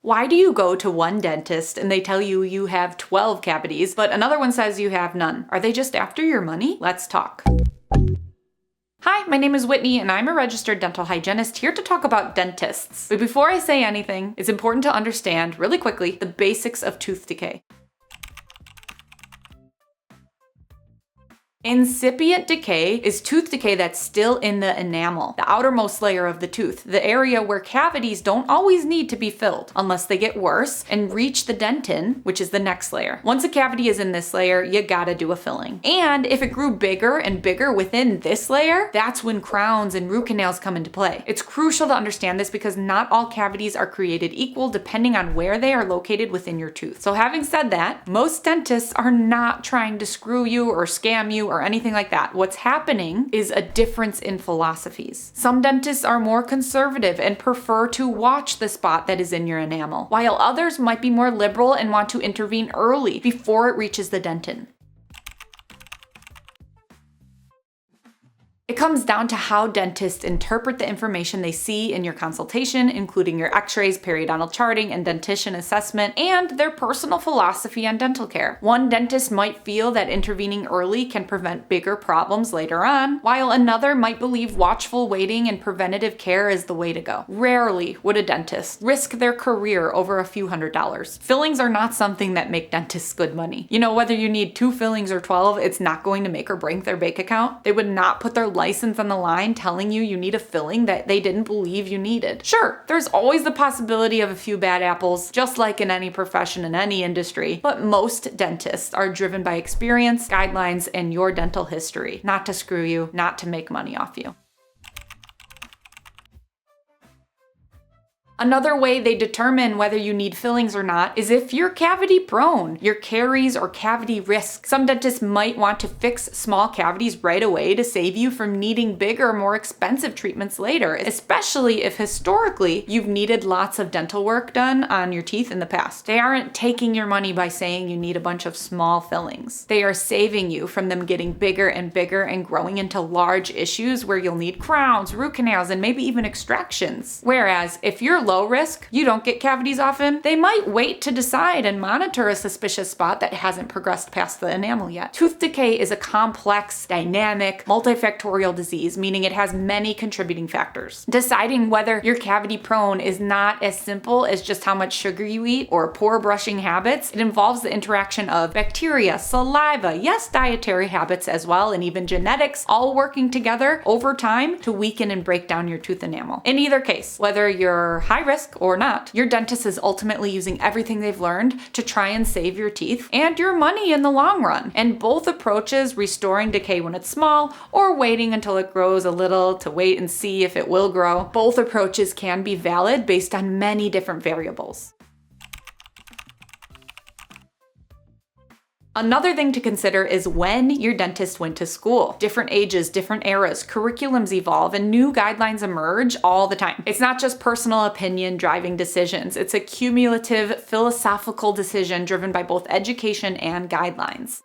Why do you go to one dentist and they tell you you have 12 cavities, but another one says you have none? Are they just after your money? Let's talk. Hi, my name is Whitney and I'm a registered dental hygienist here to talk about dentists. But before I say anything, it's important to understand really quickly the basics of tooth decay. Incipient decay is tooth decay that's still in the enamel, the outermost layer of the tooth, the area where cavities don't always need to be filled unless they get worse and reach the dentin, which is the next layer. Once a cavity is in this layer, you gotta do a filling. And if it grew bigger and bigger within this layer, that's when crowns and root canals come into play. It's crucial to understand this because not all cavities are created equal depending on where they are located within your tooth. So having said that, most dentists are not trying to screw you or scam you or anything like that. What's happening is a difference in philosophies. Some dentists are more conservative and prefer to watch the spot that is in your enamel, while others might be more liberal and want to intervene early before it reaches the dentin. It comes down to how dentists interpret the information they see in your consultation, including your x-rays, periodontal charting, and dentition assessment, and their personal philosophy on dental care. One dentist might feel that intervening early can prevent bigger problems later on, while another might believe watchful waiting and preventative care is the way to go. Rarely would a dentist risk their career over a few $100s. Fillings are not something that make dentists good money. You know, whether you need 2 fillings or 12, it's not going to make or break their bank account. They would not put their license on the line telling you need a filling that they didn't believe you needed. Sure, there's always the possibility of a few bad apples, just like in any profession in any industry, but most dentists are driven by experience, guidelines, and your dental history, not to screw you, not to make money off you. Another way they determine whether you need fillings or not is if you're cavity prone, your caries or cavity risk. Some dentists might want to fix small cavities right away to save you from needing bigger, more expensive treatments later, especially if historically you've needed lots of dental work done on your teeth in the past. They aren't taking your money by saying you need a bunch of small fillings. They are saving you from them getting bigger and bigger and growing into large issues where you'll need crowns, root canals, and maybe even extractions. Whereas if you're low risk, you don't get cavities often, they might wait to decide and monitor a suspicious spot that hasn't progressed past the enamel yet. Tooth decay is a complex, dynamic, multifactorial disease, meaning it has many contributing factors. Deciding whether you're cavity prone is not as simple as just how much sugar you eat or poor brushing habits. It involves the interaction of bacteria, saliva, yes, dietary habits as well, and even genetics, all working together over time to weaken and break down your tooth enamel. In either case, whether you're high risk or not, your dentist is ultimately using everything they've learned to try and save your teeth and your money in the long run. And both approaches, restoring decay when it's small or waiting until it grows a little to wait and see if it will grow, both approaches can be valid based on many different variables. Another thing to consider is when your dentist went to school. Different ages, different eras, curriculums evolve, and new guidelines emerge all the time. It's not just personal opinion driving decisions. It's a cumulative philosophical decision driven by both education and guidelines.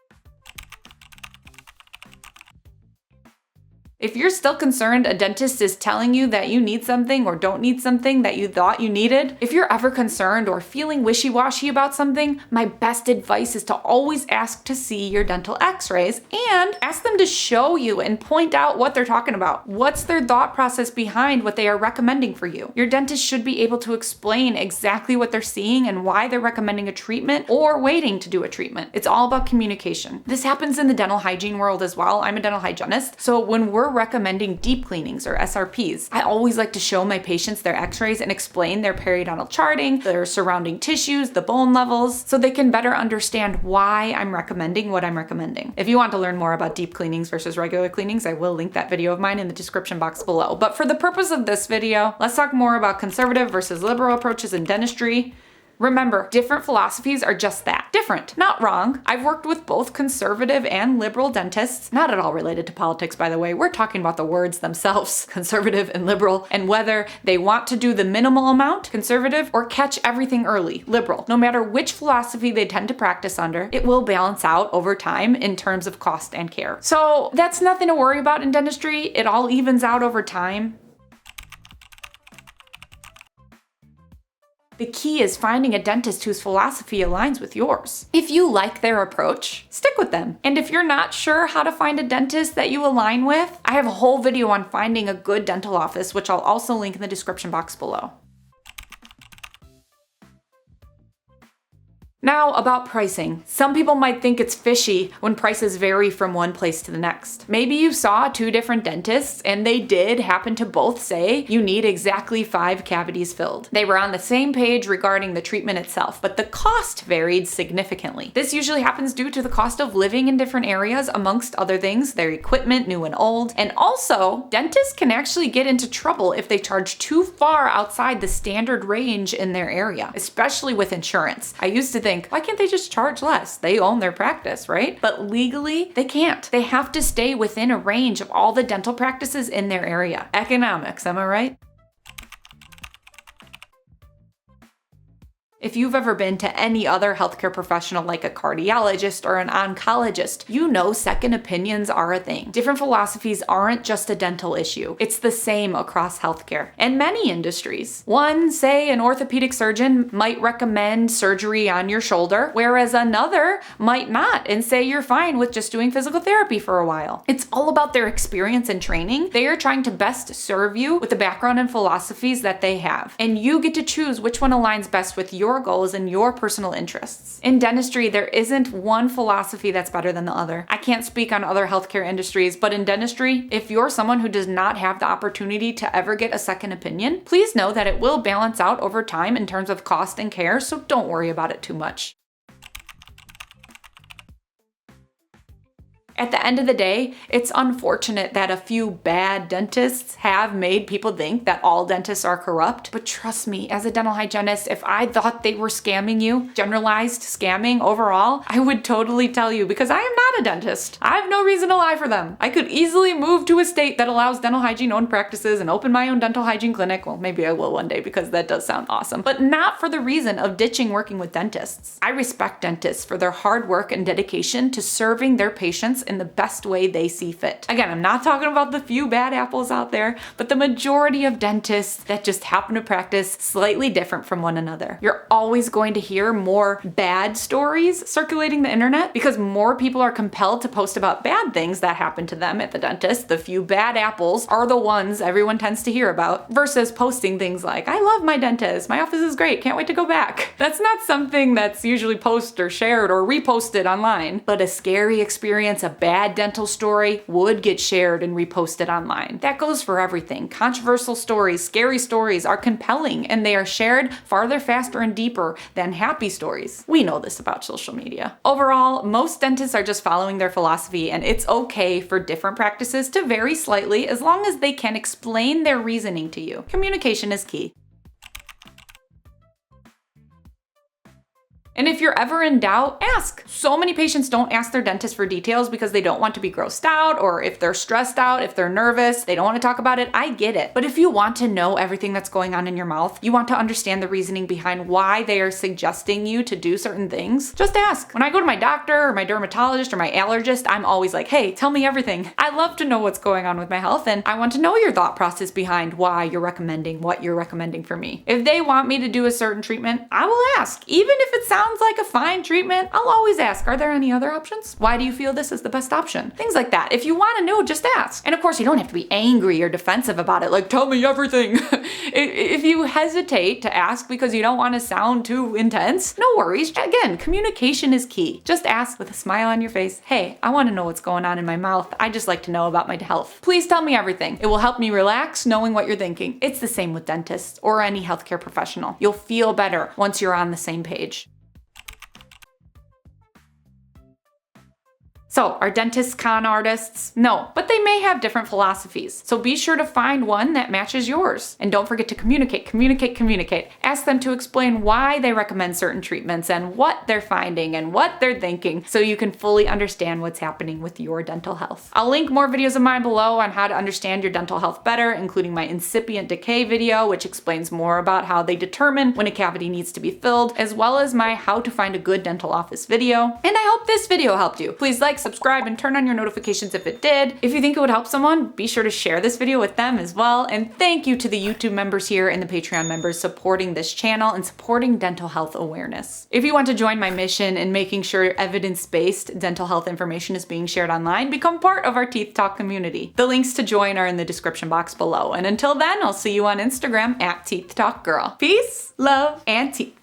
If you're still concerned a dentist is telling you that you need something or don't need something that you thought you needed, if you're ever concerned or feeling wishy-washy about something, my best advice is to always ask to see your dental x-rays and ask them to show you and point out what they're talking about. What's their thought process behind what they are recommending for you? Your dentist should be able to explain exactly what they're seeing and why they're recommending a treatment or waiting to do a treatment. It's all about communication. This happens in the dental hygiene world as well. I'm a dental hygienist, so when we're recommending deep cleanings or SRPs, I always like to show my patients their x-rays and explain their periodontal charting, their surrounding tissues, the bone levels, so they can better understand why I'm recommending what I'm recommending. If you want to learn more about deep cleanings versus regular cleanings, I will link that video of mine in the description box below. But for the purpose of this video, let's talk more about conservative versus liberal approaches in dentistry. Remember, different philosophies are just that. Different, not wrong. I've worked with both conservative and liberal dentists, not at all related to politics, by the way. We're talking about the words themselves, conservative and liberal, and whether they want to do the minimal amount, conservative, or catch everything early, liberal. No matter which philosophy they tend to practice under, it will balance out over time in terms of cost and care. So that's nothing to worry about in dentistry. It all evens out over time. The key is finding a dentist whose philosophy aligns with yours. If you like their approach, stick with them. And if you're not sure how to find a dentist that you align with, I have a whole video on finding a good dental office, which I'll also link in the description box below. Now, about pricing. Some people might think it's fishy when prices vary from one place to the next. Maybe you saw 2 different dentists and they did happen to both say you need exactly 5 cavities filled. They were on the same page regarding the treatment itself, but the cost varied significantly. This usually happens due to the cost of living in different areas, amongst other things, their equipment, new and old. And also, dentists can actually get into trouble if they charge too far outside the standard range in their area, especially with insurance. I used to think, why can't they just charge less? They own their practice, right? But legally, they can't. They have to stay within a range of all the dental practices in their area. Economics, am I right? If you've ever been to any other healthcare professional like a cardiologist or an oncologist, you know second opinions are a thing. Different philosophies aren't just a dental issue. It's the same across healthcare and many industries. One, say an orthopedic surgeon might recommend surgery on your shoulder, whereas another might not and say you're fine with just doing physical therapy for a while. It's all about their experience and training. They are trying to best serve you with the background and philosophies that they have. And you get to choose which one aligns best with your goals and your personal interests. In dentistry, there isn't one philosophy that's better than the other. I can't speak on other healthcare industries, but in dentistry, if you're someone who does not have the opportunity to ever get a second opinion, please know that it will balance out over time in terms of cost and care, so don't worry about it too much. At the end of the day, it's unfortunate that a few bad dentists have made people think that all dentists are corrupt. But trust me, as a dental hygienist, if I thought they were scamming you, generalized scamming overall, I would totally tell you because I am not a dentist. I have no reason to lie for them. I could easily move to a state that allows dental hygiene-owned practices and open my own dental hygiene clinic. Well, maybe I will one day because that does sound awesome. But not for the reason of ditching working with dentists. I respect dentists for their hard work and dedication to serving their patients in the best way they see fit. Again, I'm not talking about the few bad apples out there, but the majority of dentists that just happen to practice slightly different from one another. You're always going to hear more bad stories circulating the internet because more people are compelled to post about bad things that happen to them at the dentist. The few bad apples are the ones everyone tends to hear about versus posting things like, I love my dentist, my office is great, can't wait to go back. That's not something that's usually posted or shared or reposted online, but a scary experience, a bad dental story would get shared and reposted online. That goes for everything. Controversial stories, scary stories are compelling and they are shared farther, faster, and deeper than happy stories. We know this about social media. Overall, most dentists are just following their philosophy and it's okay for different practices to vary slightly as long as they can explain their reasoning to you. Communication is key. And if you're ever in doubt, ask. So many patients don't ask their dentist for details because they don't want to be grossed out, or if they're stressed out, if they're nervous, they don't want to talk about it. I get it. But if you want to know everything that's going on in your mouth, you want to understand the reasoning behind why they are suggesting you to do certain things, just ask. When I go to my doctor or my dermatologist or my allergist, I'm always like, hey, tell me everything. I love to know what's going on with my health and I want to know your thought process behind why you're recommending what you're recommending for me. If they want me to do a certain treatment, I will ask. Even if it sounds like a fine treatment, I'll always ask, are there any other options? Why do you feel this is the best option? Things like that. If you want to know, just ask. And of course, you don't have to be angry or defensive about it, like, tell me everything. If you hesitate to ask because you don't want to sound too intense, no worries. Again, communication is key. Just ask with a smile on your face, hey, I want to know what's going on in my mouth. I just like to know about my health. Please tell me everything. It will help me relax knowing what you're thinking. It's the same with dentists or any healthcare professional. You'll feel better once you're on the same page. So, are dentists con artists? No, but they may have different philosophies. So be sure to find one that matches yours. And don't forget to communicate. Ask them to explain why they recommend certain treatments and what they're finding and what they're thinking so you can fully understand what's happening with your dental health. I'll link more videos of mine below on how to understand your dental health better, including my incipient decay video, which explains more about how they determine when a cavity needs to be filled, as well as my how to find a good dental office video. And I hope this video helped you. Please like, subscribe, and turn on your notifications if it did. If you think it would help someone, be sure to share this video with them as well. And thank you to the YouTube members here and the Patreon members supporting this channel and supporting dental health awareness. If you want to join my mission in making sure evidence-based dental health information is being shared online, become part of our Teeth Talk community. The links to join are in the description box below. And until then, I'll see you on Instagram at Teeth Talk Girl. Peace, love, and teeth.